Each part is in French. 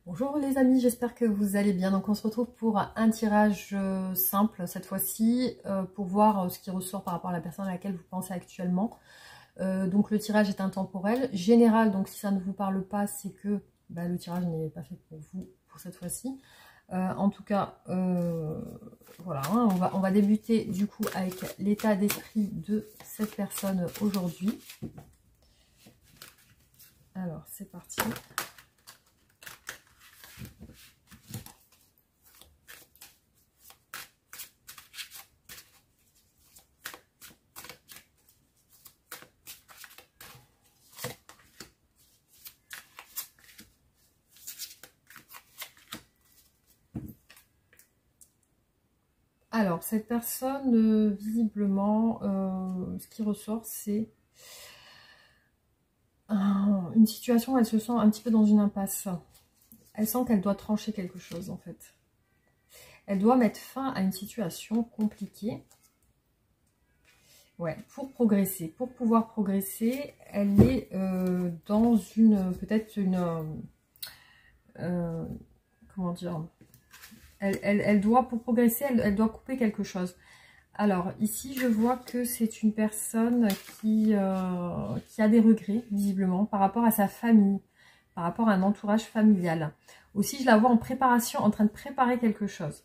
Bonjour les amis, j'espère que vous allez bien. Donc on se retrouve pour un tirage simple cette fois-ci pour voir ce qui ressort par rapport à la personne à laquelle vous pensez actuellement. Donc le tirage est intemporel, général, donc si ça ne vous parle pas, c'est que le tirage n'est pas fait pour vous pour cette fois-ci. En tout cas, voilà, hein, on va débuter du coup avec l'état d'esprit de cette personne aujourd'hui. Alors c'est parti. Alors, cette personne, visiblement, ce qui ressort, c'est une situation où elle se sent un petit peu dans une impasse. Elle sent qu'elle doit trancher quelque chose, en fait. Elle doit mettre fin à une situation compliquée. Ouais, pour progresser. Pour pouvoir progresser, elle est dans une... peut-être une... comment dire ? Elle doit, pour progresser, elle doit couper quelque chose. Alors, ici, je vois que c'est une personne qui a des regrets, visiblement, par rapport à sa famille, par rapport à un entourage familial. Aussi, je la vois en préparation, en train de préparer quelque chose.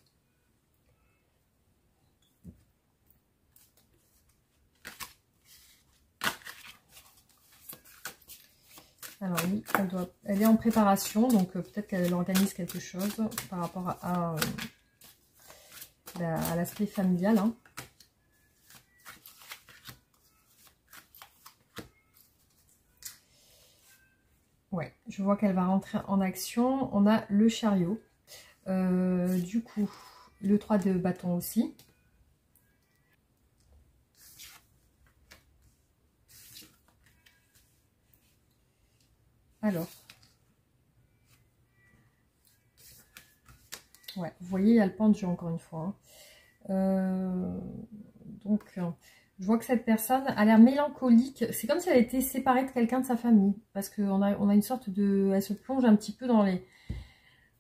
Alors oui, elle est en préparation, donc peut-être qu'elle organise quelque chose par rapport à l'aspect familial. Hein. Ouais, je vois qu'elle va rentrer en action. On a le chariot. Du coup, le 3 de bâton aussi. Alors. Ouais, vous voyez, il y a le pendu encore une fois. Hein. Donc, je vois que cette personne a l'air mélancolique. C'est comme si elle était séparée de quelqu'un de sa famille. Parce qu'on a une sorte de... Elle se plonge un petit peu dans les...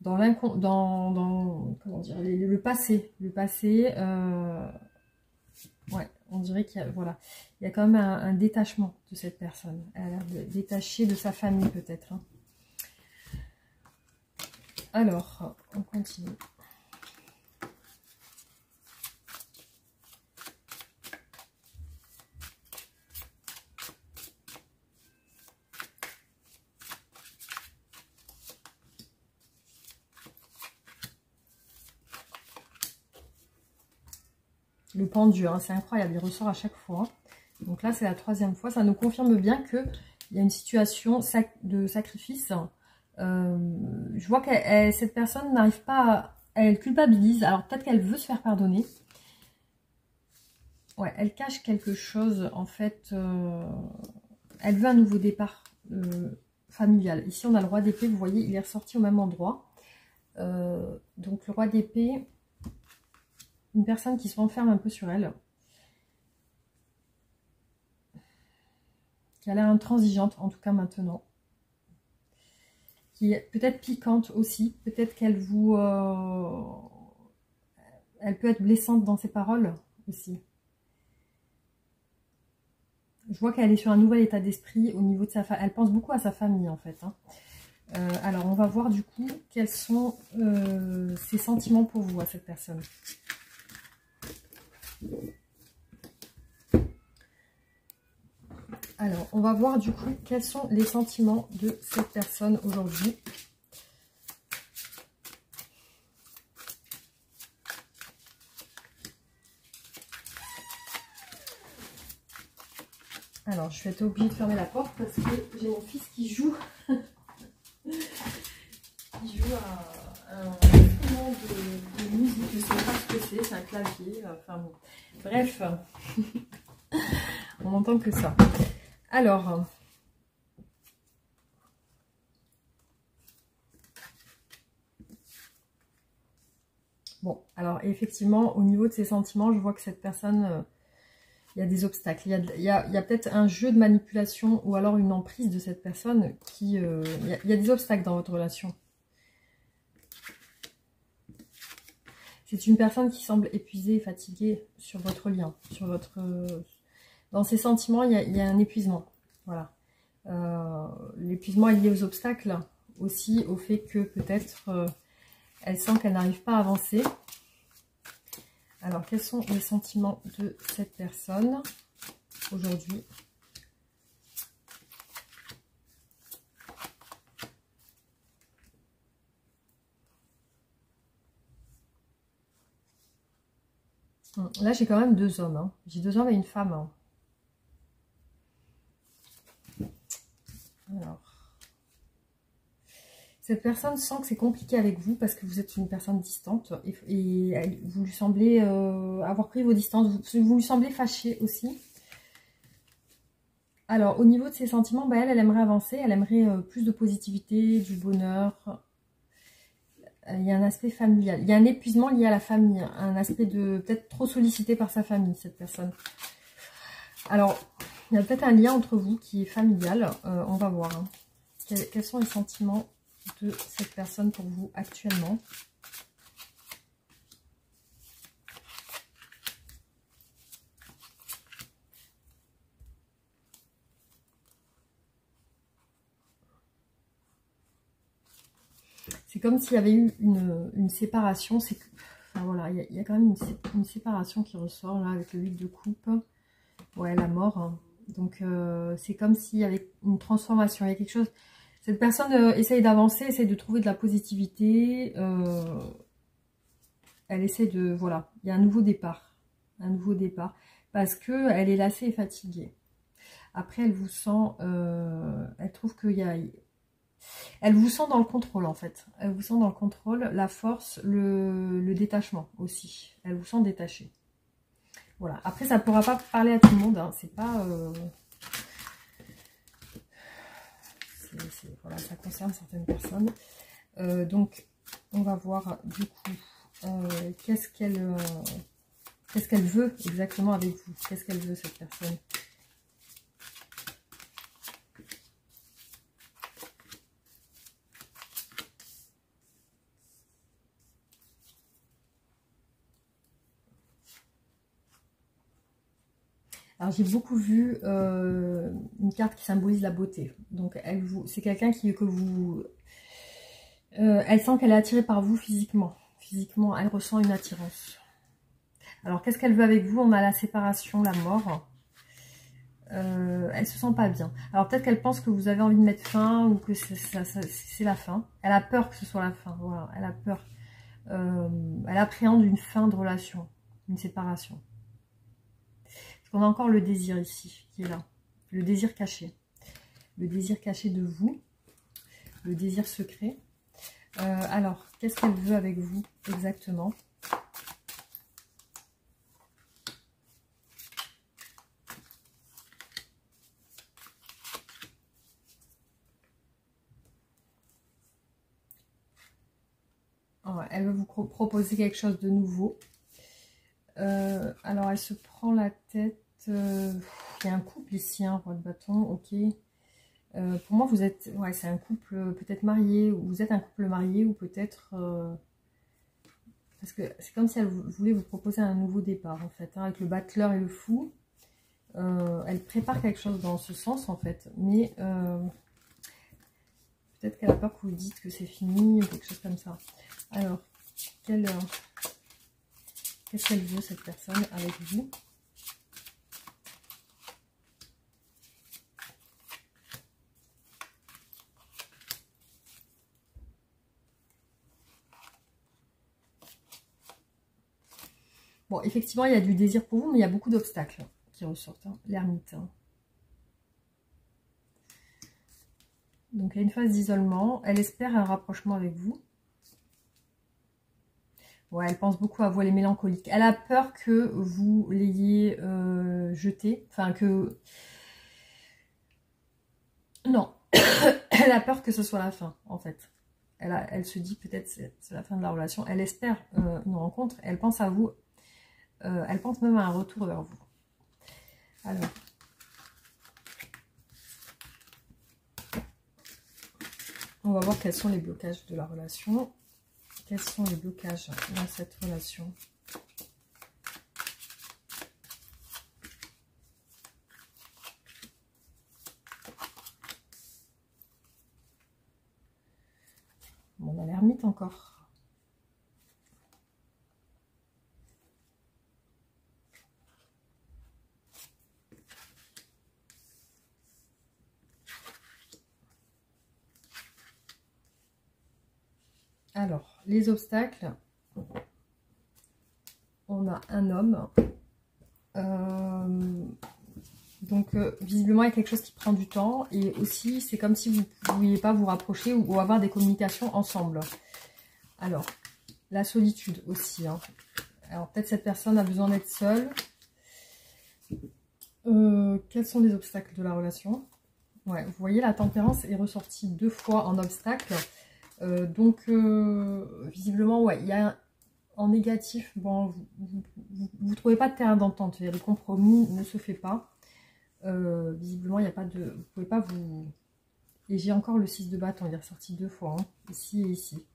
Dans comment dire, le passé. Le passé. Ouais, on dirait qu'il y a... Voilà. Il y a quand même un détachement de cette personne. Elle a l'air détachée de sa famille peut-être. Hein. Alors, on continue. Le pendu, hein, c'est incroyable, il ressort à chaque fois. Donc là, c'est la 3e fois. Ça nous confirme bien qu'il y a une situation de sacrifice. Je vois que cette personne n'arrive pas elle culpabilise. Alors peut-être qu'elle veut se faire pardonner. Ouais, elle cache quelque chose. En fait, elle veut un nouveau départ familial. Ici, on a le roi d'épée. Vous voyez, il est ressorti au même endroit. Donc le roi d'épée... Une personne qui se renferme un peu sur elle. Qui a l'air intransigeante, en tout cas maintenant. Qui est peut-être piquante aussi. Peut-être qu'elle vous... Elle peut être blessante dans ses paroles aussi. Je vois qu'elle est sur un nouvel état d'esprit au niveau de sa famille. Elle pense beaucoup à sa famille en fait. Hein. Alors on va voir du coup quels sont ses sentiments pour vous à cette personne. Alors, on va voir du coup quels sont les sentiments de cette personne aujourd'hui. Alors, je vais être obligée de fermer la porte parce que j'ai mon fils qui joue. Qui joue à un instrument de musique. Je ne sais pas ce que c'est un clavier. Enfin bon. Bref, on n'entend que ça. Alors... Bon, alors effectivement, au niveau de ses sentiments, je vois que cette personne, il y a des obstacles. Il y a peut-être un jeu de manipulation ou alors une emprise de cette personne qui... il y a des obstacles dans votre relation. C'est une personne qui semble épuisée et fatiguée sur votre lien, dans ses sentiments, il y a un épuisement. Voilà. L'épuisement est lié aux obstacles, aussi au fait que peut-être elle sent qu'elle n'arrive pas à avancer. Alors, quels sont les sentiments de cette personne aujourd'hui? Là, j'ai quand même 2 hommes. Hein. J'ai 2 hommes et une femme. Hein. Alors, cette personne sent que c'est compliqué avec vous parce que vous êtes une personne distante et vous lui semblez avoir pris vos distances. Vous lui semblez fâché aussi. Alors, au niveau de ses sentiments, bah, elle aimerait avancer. Elle aimerait plus de positivité, du bonheur. Il y a un aspect familial. Il y a un épuisement lié à la famille. Un aspect de peut-être trop sollicité par sa famille, cette personne. Alors, il y a peut-être un lien entre vous qui est familial. On va voir. Hein. Quels sont les sentiments de cette personne pour vous actuellement? C'est comme s'il y avait eu une séparation. C'est que, enfin, voilà, il y a quand même une séparation qui ressort là avec le 8 de coupe. Ouais, la mort. Hein. Donc, c'est comme s'il y avait une transformation. Il y a quelque chose. Cette personne essaye d'avancer, essaye de trouver de la positivité. Elle essaie de... Voilà, il y a un nouveau départ. Un nouveau départ. Parce qu'elle est lassée et fatiguée. Après, elle vous sent... elle trouve qu'il y a... Elle vous sent dans le contrôle, en fait. Elle vous sent dans le contrôle, la force, le détachement aussi. Elle vous sent détaché. Voilà. Après, ça ne pourra pas parler à tout le monde. Hein. C'est pas... voilà, ça concerne certaines personnes. Donc, on va voir du coup qu'est-ce qu'elle veut exactement avec vous. Qu'est-ce qu'elle veut, cette personne? Alors, j'ai beaucoup vu une carte qui symbolise la beauté. Donc, c'est quelqu'un que vous... elle sent qu'elle est attirée par vous physiquement. Physiquement, elle ressent une attirance. Alors, qu'est-ce qu'elle veut avec vous? On a la séparation, la mort. Elle se sent pas bien. Alors, peut-être qu'elle pense que vous avez envie de mettre fin ou que c'est la fin. Elle a peur que ce soit la fin. Voilà, elle a peur. Elle appréhende une fin de relation, une séparation. Parce qu'on a encore le désir ici, qui est là. Le désir caché. Le désir caché de vous. Le désir secret. Alors, qu'est-ce qu'elle veut avec vous exactement? Elle veut vous proposer quelque chose de nouveau. Alors, elle se prend la tête. Il y a un couple ici, hein, roi de bâton, ok. Pour moi, vous êtes... Ouais, c'est un couple peut-être marié, ou vous êtes un couple marié, ou peut-être... parce que c'est comme si elle voulait vous proposer un nouveau départ, en fait. Hein, avec le battleur et le fou. Elle prépare quelque chose dans ce sens, en fait. Mais... peut-être qu'elle a peur que vous lui dites que c'est fini, ou quelque chose comme ça. Alors, qu'est-ce qu'elle veut, cette personne, avec vous? Bon, effectivement, il y a du désir pour vous, mais il y a beaucoup d'obstacles qui ressortent. Hein, l'ermite. Hein. Donc, il y a une phase d'isolement. Elle espère un rapprochement avec vous. Ouais, elle pense beaucoup à vous, elle est mélancolique. Elle a peur que vous l'ayez jeté. Enfin, que... Non. Elle a peur que ce soit la fin, en fait. Elle se dit peut-être c'est la fin de la relation. Elle espère une rencontre. Elle pense à vous. Elle pense même à un retour vers vous. Alors. On va voir quels sont les blocages de la relation. Quels sont les blocages dans cette relation? Bon, on a l'ermite encore. Alors, les obstacles. On a un homme. Visiblement, il y a quelque chose qui prend du temps. Et aussi, c'est comme si vous ne pouviez pas vous rapprocher ou avoir des communications ensemble. Alors, la solitude aussi. Hein. Alors, peut-être cette personne a besoin d'être seule. Quels sont les obstacles de la relation? Ouais, vous voyez, la tempérance est ressortie 2 fois en obstacle. Visiblement, ouais, il y a en négatif, bon, vous trouvez pas de terrain d'entente, le compromis ne se fait pas. Visiblement, il n'y a pas de... Vous pouvez pas vous... Et j'ai encore le 6 de bâton, il est ressorti 2 fois, hein, ici et ici.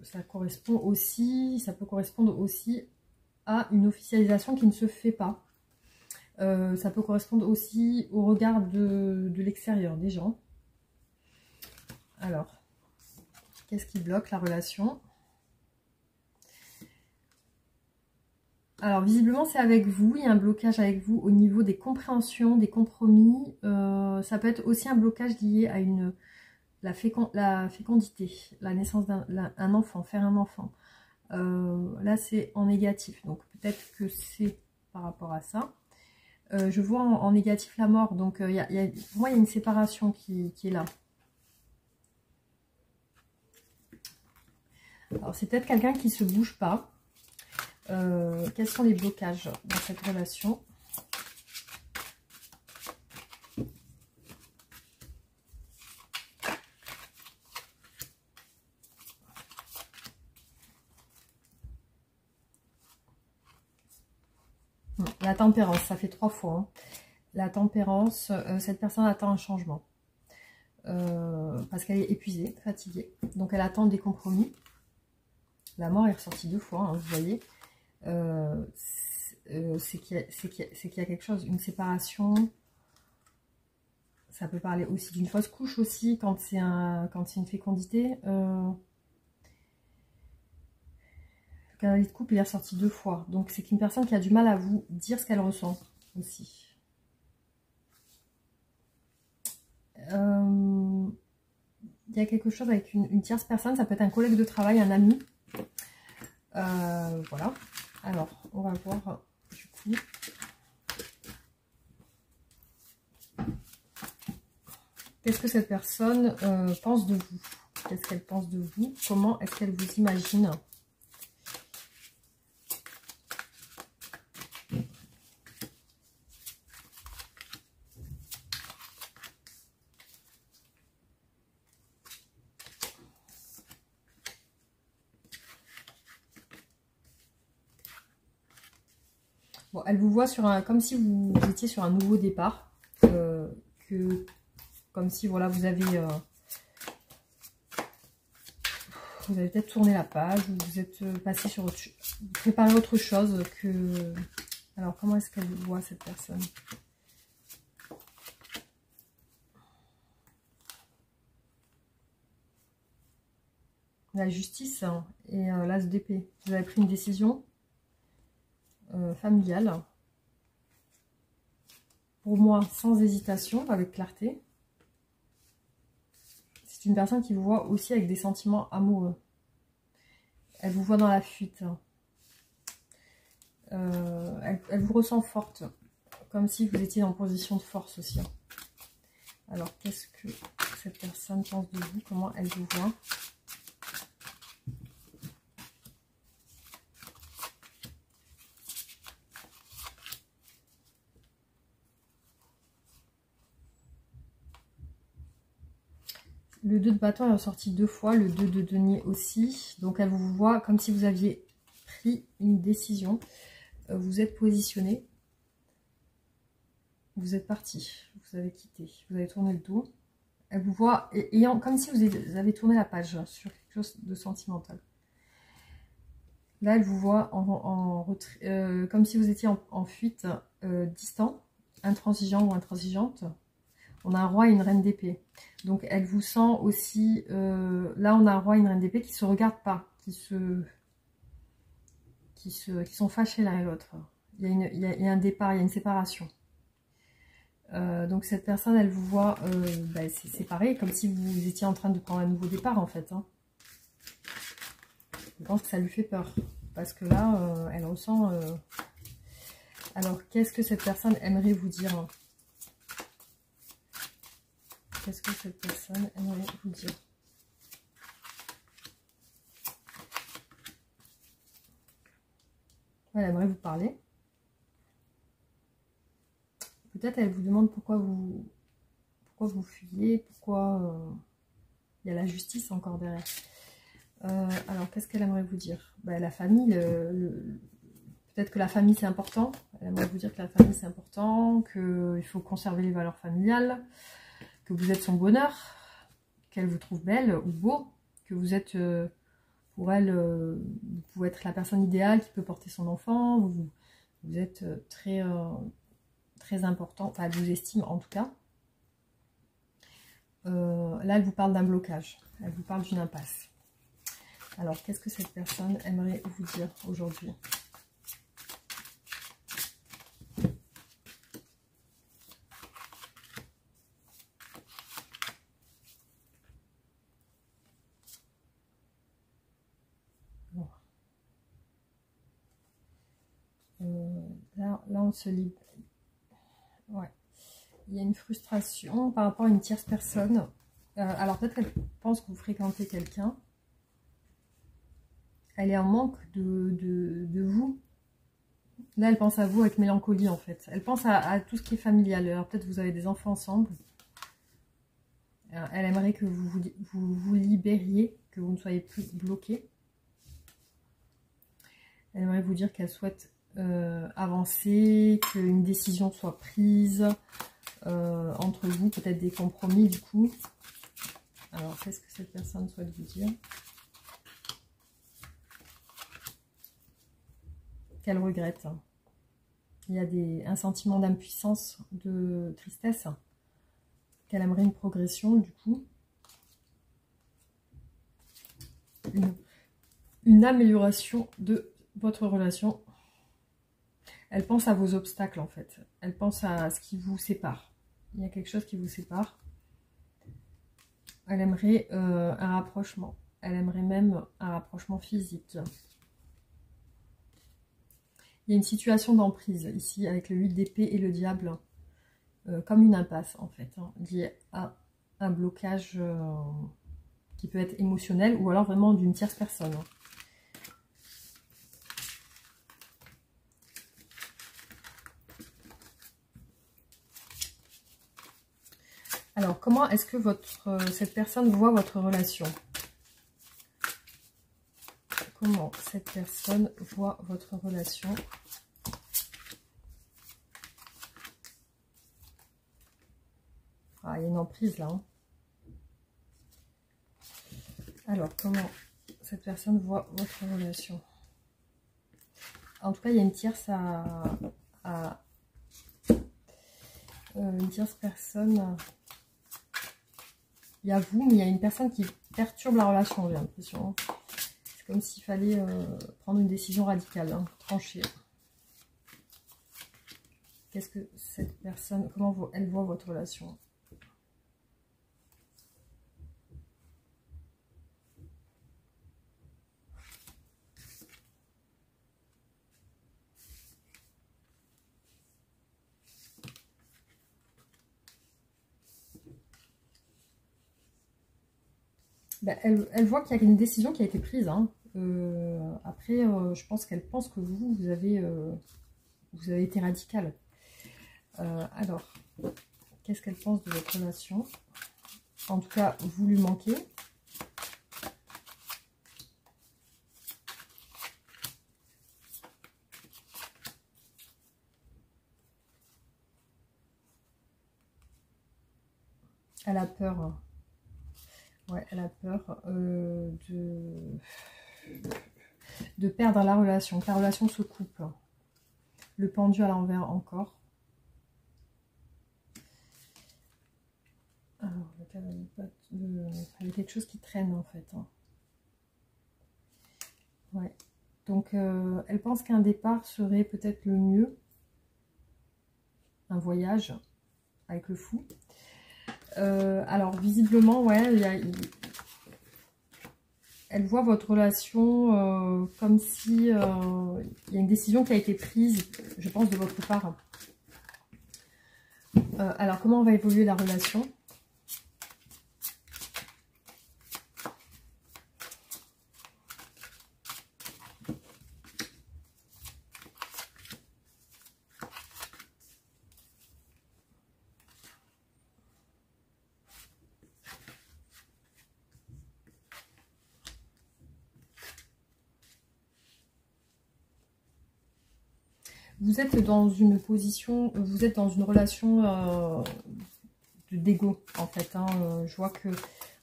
Ça correspond aussi, ça peut correspondre aussi à une officialisation qui ne se fait pas. Ça peut correspondre aussi au regard de l'extérieur des gens. Alors, qu'est-ce qui bloque la relation? Alors, visiblement, c'est avec vous. Il y a un blocage avec vous au niveau des compréhensions, des compromis. Ça peut être aussi un blocage lié à la fécondité, la naissance d'un enfant, faire un enfant. Là, c'est en négatif. Donc, peut-être que c'est par rapport à ça. Je vois en négatif la mort. Donc, pour moi, il y a une séparation qui est là. Alors, c'est peut-être quelqu'un qui ne se bouge pas. Quels sont les blocages dans cette relation? La tempérance, ça fait 3 fois. Hein. La tempérance, cette personne attend un changement. Parce qu'elle est épuisée, fatiguée. Donc elle attend des compromis. La mort est ressortie 2 fois, hein, vous voyez. C'est qu'il y a quelque chose, une séparation. Ça peut parler aussi d'une fausse couche aussi, quand c'est une fécondité. Le cavalier de coupe, il est ressorti 2 fois. Donc c'est une personne qui a du mal à vous dire ce qu'elle ressent aussi. Il y a quelque chose avec une tierce personne, ça peut être un collègue de travail, un ami. Voilà. Alors, on va voir du coup. Qu'est-ce que cette personne pense de vous? Qu'est-ce qu'elle pense de vous? Comment est-ce qu'elle vous imagine? Bon, elle vous voit comme si vous étiez sur un nouveau départ, comme si voilà vous avez peut-être tourné la page, ou vous êtes passé sur autre chose, préparé autre chose que. Alors comment est-ce qu'elle vous voit cette personne? La justice, hein, et l'as d'épée. Vous avez pris une décision familiale. Pour moi, sans hésitation, avec clarté. C'est une personne qui vous voit aussi avec des sentiments amoureux. Elle vous voit dans la fuite. Elle vous ressent forte, comme si vous étiez en position de force aussi. Alors, qu'est-ce que cette personne pense de vous? Comment elle vous voit? Le 2 de bâton est ressorti 2 fois, le 2 de denier aussi. Donc elle vous voit comme si vous aviez pris une décision. Vous êtes positionné. Vous êtes parti. Vous avez quitté. Vous avez tourné le dos. Elle vous voit ayant, comme si vous avez tourné la page sur quelque chose de sentimental. Là, elle vous voit comme si vous étiez en fuite, distant, intransigeant ou intransigeante. On a un roi et une reine d'épée. Donc, elle vous sent aussi... là, on a un roi et une reine d'épée qui ne se regardent pas, qui sont fâchés l'un et l'autre. Il y a un départ, il y a une séparation. Donc, cette personne, elle vous voit c'est séparé, comme si vous étiez en train de prendre un nouveau départ, en fait. Hein. Je pense que ça lui fait peur. Parce que là, elle ressent... Alors, qu'est-ce que cette personne aimerait vous dire? Qu'est-ce que cette personne aimerait vous dire? Elle aimerait vous parler. Peut-être elle vous demande pourquoi vous fuyez, pourquoi il y a la justice encore derrière. Alors, qu'est-ce qu'elle aimerait vous dire? La famille, peut-être que la famille c'est important. Elle aimerait vous dire que la famille c'est important, qu'il faut conserver les valeurs familiales, que vous êtes son bonheur, qu'elle vous trouve belle ou beau, que vous êtes, pour elle, vous pouvez être la personne idéale qui peut porter son enfant, vous êtes très, très important, enfin elle vous estime en tout cas. Là, elle vous parle d'un blocage, elle vous parle d'une impasse. Alors, qu'est-ce que cette personne aimerait vous dire aujourd'hui? Là, on se libère. Ouais. Il y a une frustration par rapport à une tierce personne. Alors, peut-être qu'elle pense que vous fréquentez quelqu'un. Elle est en manque de vous. Là, elle pense à vous avec mélancolie, en fait. Elle pense à tout ce qui est familial. Alors, peut-être vous avez des enfants ensemble. Alors, elle aimerait que vous libériez, que vous ne soyez plus bloqué. Elle aimerait vous dire qu'elle souhaite avancer, qu'une décision soit prise entre vous, peut-être des compromis, du coup. Alors, qu'est-ce que cette personne souhaite vous dire? Qu'elle regrette. Il y a un sentiment d'impuissance, de tristesse, qu'elle aimerait une progression du coup. Une amélioration de votre relation. Elle pense à vos obstacles en fait. Elle pense à ce qui vous sépare. Il y a quelque chose qui vous sépare. Elle aimerait un rapprochement. Elle aimerait même un rapprochement physique. Il y a une situation d'emprise ici avec le 8 d'épée et le diable, comme une impasse en fait, hein, liée à un blocage qui peut être émotionnel ou alors vraiment d'une tierce personne. Hein. Alors, comment est-ce que cette personne voit votre relation? Comment cette personne voit votre relation? Ah, il y a une emprise là. Hein. Alors, comment cette personne voit votre relation? En tout cas, il y a une tierce une tierce personne. Il y a vous, mais il y a une personne qui perturbe la relation, j'ai l'impression. C'est comme s'il fallait prendre une décision radicale, hein, trancher. Qu'est-ce que cette personne, comment elle voit votre relation? Elle voit qu'il y a une décision qui a été prise. Hein. Après, je pense qu'elle pense que vous avez été radical. Alors, qu'est-ce qu'elle pense de votre relation? En tout cas, vous lui manquez. Elle a peur. Ouais, elle a peur de perdre la relation, que la relation se coupe. Le pendu à l'envers encore. Alors, il y a quelque chose qui traîne en fait. Hein. Ouais. Donc, elle pense qu'un départ serait peut-être le mieux. Un voyage avec le fou. Alors, visiblement, ouais, elle voit votre relation comme si il y a une décision qui a été prise, je pense, de votre part. Alors, comment va évoluer la relation? Vous êtes dans une position, vous êtes dans une relation d'égo en fait. Hein. Je vois que,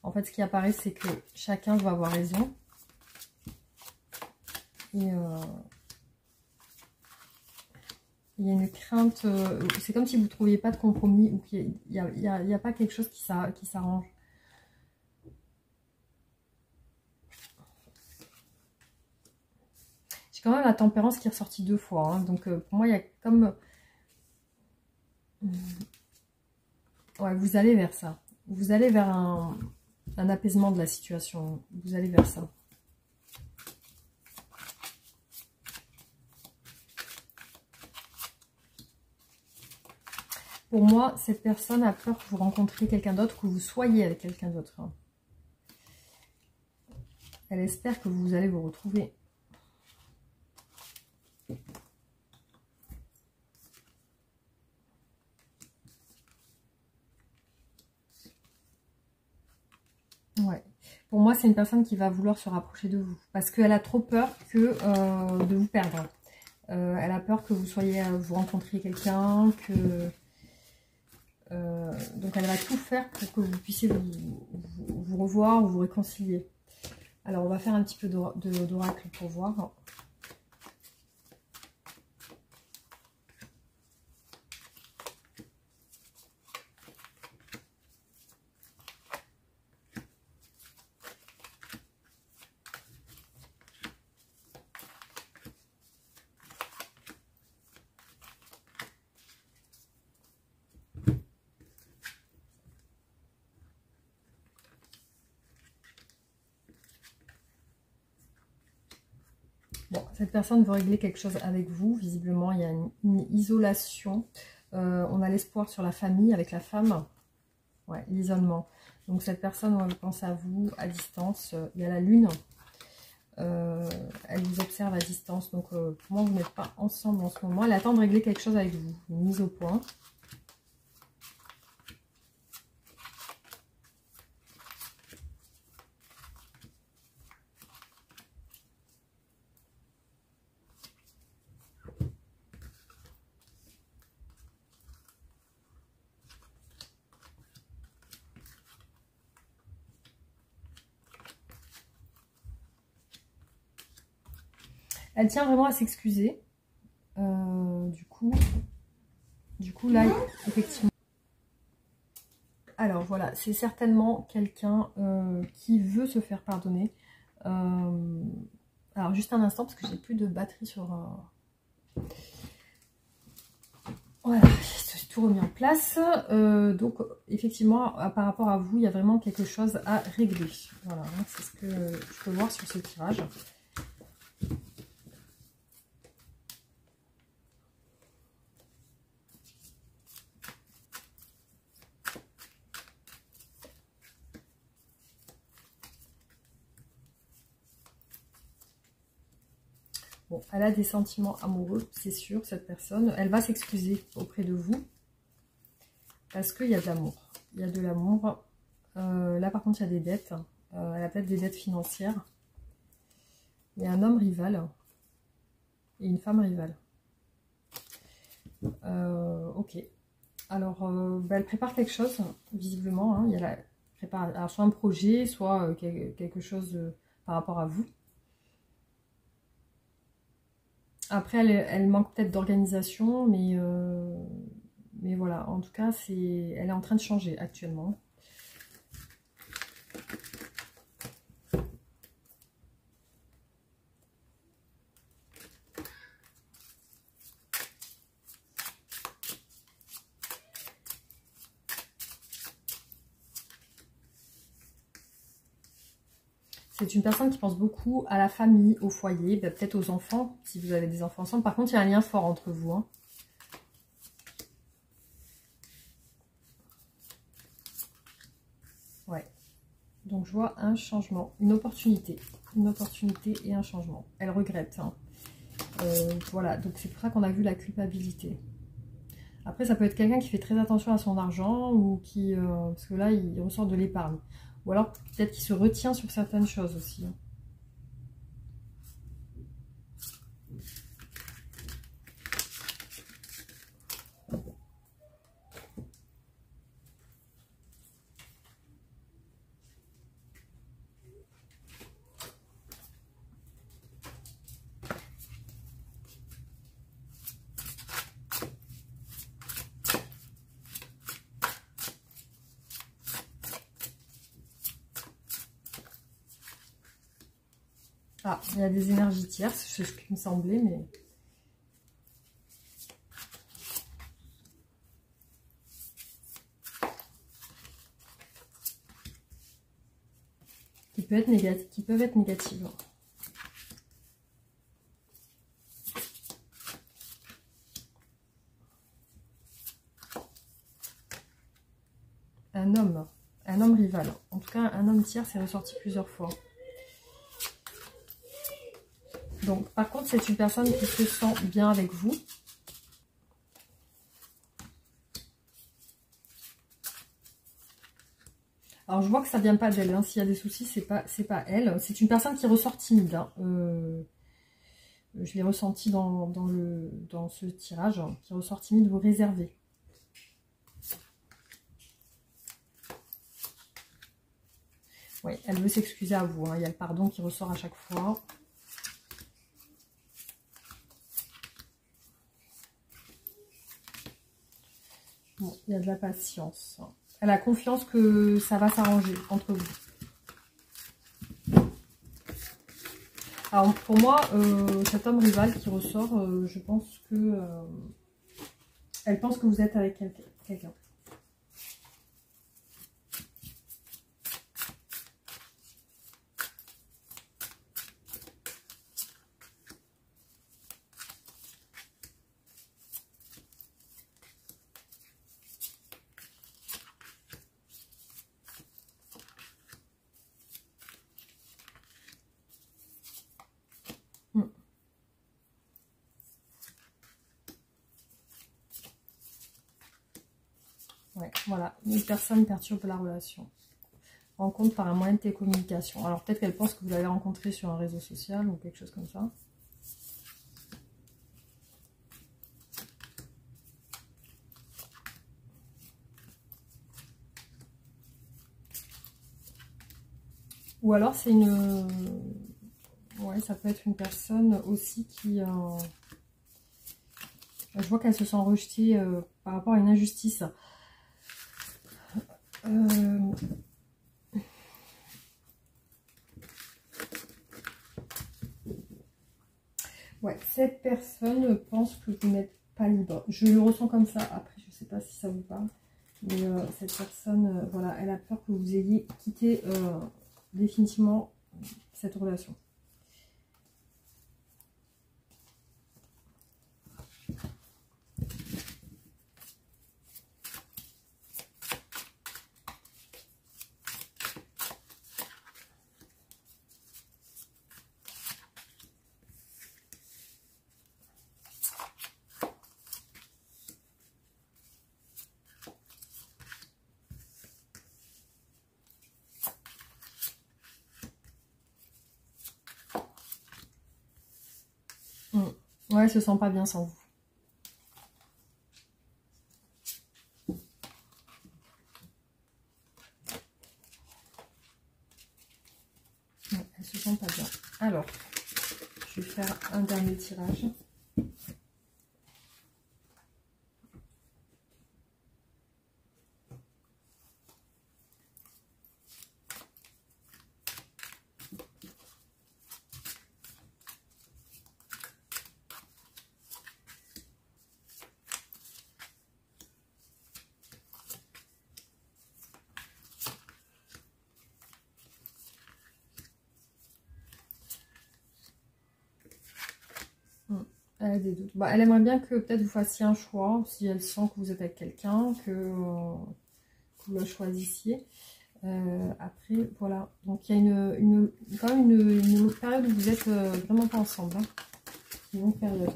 en fait, ce qui apparaît, c'est que chacun doit avoir raison. Et il y a une crainte, c'est comme si vous ne trouviez pas de compromis ou qu'il n'y a pas quelque chose qui s'arrange. J'ai quand même la tempérance qui est ressortie 2 fois. Hein. Donc pour moi, il y a comme... Ouais, vous allez vers ça. Vous allez vers un apaisement de la situation. Vous allez vers ça. Pour moi, cette personne a peur que vous rencontriez quelqu'un d'autre, que vous soyez avec quelqu'un d'autre. Hein. Elle espère que vous allez vous retrouver. Ouais. Pour moi, c'est une personne qui va vouloir se rapprocher de vous. Parce qu'elle a trop peur de vous perdre. Elle a peur que vous soyez, vous rencontriez quelqu'un, que... donc elle va tout faire pour que vous puissiez vous revoir ou vous réconcilier. Alors on va faire un petit peu d'oracle pour voir. Bon, cette personne veut régler quelque chose avec vous. Visiblement, il y a une isolation. On a l'espoir sur la famille avec la femme. Ouais, l'isolement. Donc cette personne, on pense à vous à distance. Il y a la lune. Elle vous observe à distance. Donc pour moi, vous n'êtes pas ensemble en ce moment. Elle attend de régler quelque chose avec vous. Une mise au point. Elle tient vraiment à s'excuser. Du coup, là, effectivement. Alors voilà, c'est certainement quelqu'un qui veut se faire pardonner. Alors juste un instant parce que j'ai plus de batterie sur... Voilà, j'ai tout remis en place. Donc effectivement, par rapport à vous, il y a vraiment quelque chose à régler. Voilà, hein, c'est ce que je peux voir sur ce tirage. Bon, elle a des sentiments amoureux, c'est sûr, cette personne. Elle va s'excuser auprès de vous. Parce qu'il y a de l'amour. Il y a de l'amour. Là, par contre, il y a des dettes. Elle a peut-être des dettes financières. Il y a un homme rival. Et une femme rivale. Ok. Alors, bah, elle prépare quelque chose, visiblement. Hein. Il y a la prépare alors, soit un projet, soit quelque chose par rapport à vous. Après, elle manque peut-être d'organisation, mais voilà, en tout cas, elle est en train de changer actuellement. C'est une personne qui pense beaucoup à la famille, au foyer, peut-être aux enfants, si vous avez des enfants ensemble. Par contre, il y a un lien fort entre vous. Hein. Ouais. Donc, je vois un changement, une opportunité et un changement. Elle regrette. Hein. Voilà, donc c'est pour ça qu'on a vu la culpabilité. Après, ça peut être quelqu'un qui fait très attention à son argent ou qui... parce que là, il ressort de l'épargne. Ou alors, peut-être qu'il se retient sur certaines choses aussi. Hein. Ah, il y a des énergies tierces, c'est ce qui me semblait, mais... qui peuvent être négatives. Un homme rival. En tout cas, un homme tiers, c'est ressorti plusieurs fois. Donc, par contre, c'est une personne qui se sent bien avec vous. Alors, je vois que ça vient pas d'elle. Hein. S'il y a des soucis, c'est pas elle. C'est une personne qui ressort timide. Hein. Je l'ai ressenti dans ce tirage, hein, qui ressort timide, vous réservez. Oui, elle veut s'excuser à vous. Hein. Il y a le pardon qui ressort à chaque fois. Bon, il y a de la patience. Elle a confiance que ça va s'arranger entre vous. Alors, pour moi, cet homme rival qui ressort, je pense que... elle pense que vous êtes avec quelqu'un. Ouais, voilà, une personne perturbe la relation. Rencontre par un moyen de télécommunication. Alors peut-être qu'elle pense que vous l'avez rencontré sur un réseau social ou quelque chose comme ça. Ou alors c'est une... Ouais, ça peut être une personne aussi qui... Je vois qu'elle se sent rejetée par rapport à une injustice. Ouais, cette personne pense que vous n'êtes pas libre. Je le ressens comme ça. Après, je ne sais pas si ça vous parle. Mais cette personne, voilà, elle a peur que vous ayez quitté définitivement cette relation. Ouais, elle se sent pas bien sans vous. elles se sentent pas bien. Alors, je vais faire un dernier tirage. Elle a des doutes. Bah, elle aimerait bien que peut-être vous fassiez un choix, si elle sent que vous êtes avec quelqu'un, que vous le choisissiez. Après, voilà. Donc, il y a quand même une période où vous êtes vraiment pas ensemble. Hein. Une longue période.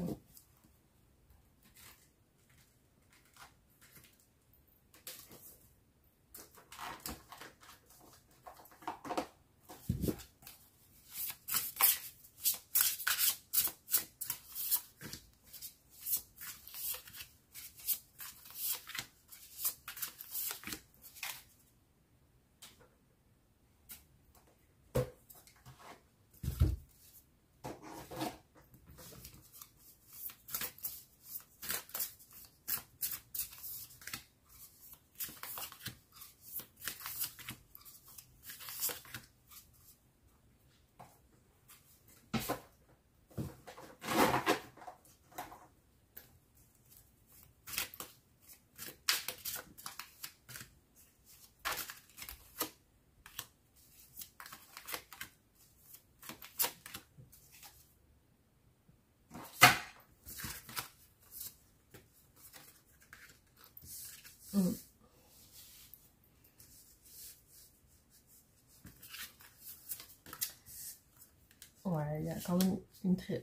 Ouais, il y a quand même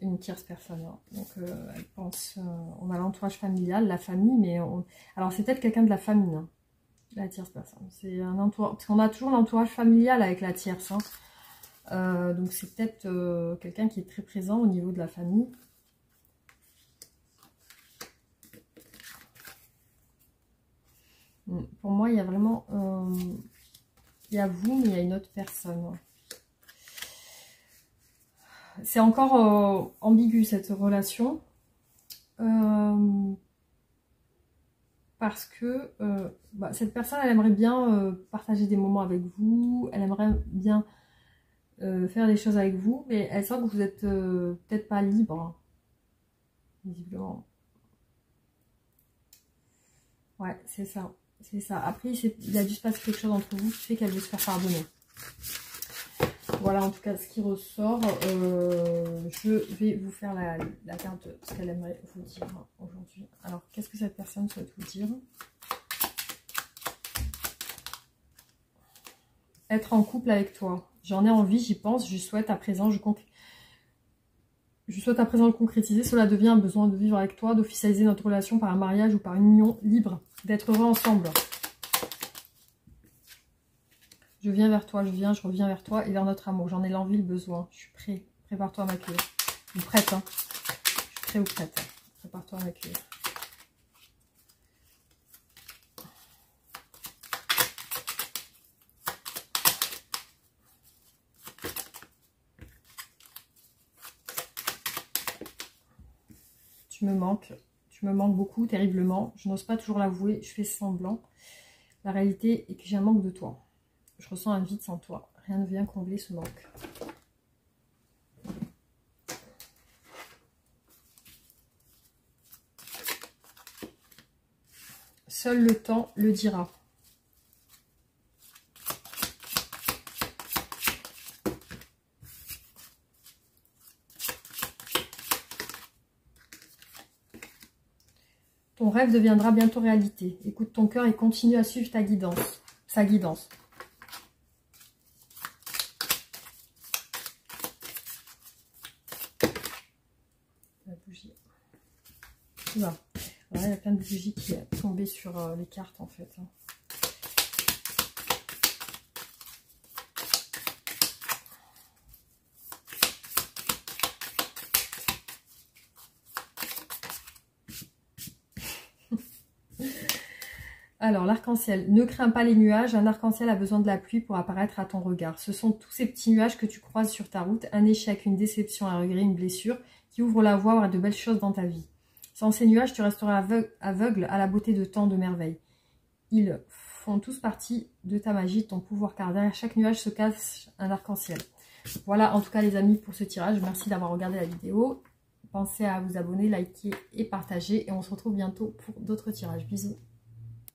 une tierce personne. Hein. Donc, elle pense... on a l'entourage familial, la famille, mais... Alors, c'est peut-être quelqu'un de la famille, hein, la tierce personne. C'est un entourage... Parce qu'on a toujours l'entourage familial avec la tierce. Hein. Donc, c'est peut-être quelqu'un qui est très présent au niveau de la famille. Pour moi, il y a vraiment... il y a vous, mais il y a une autre personne. C'est encore ambigu cette relation. Parce que cette personne, elle aimerait bien partager des moments avec vous. Elle aimerait bien faire des choses avec vous. Mais elle sent que vous êtes peut-être pas libre. Hein, visiblement. Ouais, c'est ça. C'est ça. Après, il a dû se passer quelque chose entre vous qui fait qu'elle veut se faire pardonner. Voilà en tout cas ce qui ressort. Je vais vous faire la carte de ce qu'elle aimerait vous dire aujourd'hui. Alors, qu'est-ce que cette personne souhaite vous dire? Être en couple avec toi. J'en ai envie, j'y pense, je souhaite à présent, le concrétiser. Cela devient un besoin de vivre avec toi, d'officialiser notre relation par un mariage ou par une union libre, d'être heureux ensemble. Je viens vers toi, je reviens vers toi et vers notre amour. J'en ai l'envie, le besoin. Je suis prêt. Prépare-toi à m'accueillir. Ou prête, hein. Je suis prêt ou prête. Prépare-toi à m'accueillir. Tu me manques beaucoup, terriblement. Je n'ose pas toujours l'avouer, je fais semblant. La réalité est que j'ai un manque de toi. Je ressens un vide sans toi. Rien ne vient combler ce manque. Seul le temps le dira. Ton rêve deviendra bientôt réalité. Écoute ton cœur et continue à suivre sa guidance. La bougie. Voilà. Alors, il y a plein de bougies qui sont tombées sur les cartes en fait. Alors, l'arc-en-ciel. Ne crains pas les nuages. Un arc-en-ciel a besoin de la pluie pour apparaître à ton regard. Ce sont tous ces petits nuages que tu croises sur ta route. Un échec, une déception, un regret, une blessure qui ouvrent la voie à de belles choses dans ta vie. Sans ces nuages, tu resteras aveugle à la beauté de tant de merveilles. Ils font tous partie de ta magie, de ton pouvoir, car derrière chaque nuage se cache un arc-en-ciel. Voilà, en tout cas les amis, pour ce tirage. Merci d'avoir regardé la vidéo. Pensez à vous abonner, liker et partager. Et on se retrouve bientôt pour d'autres tirages. Bisous.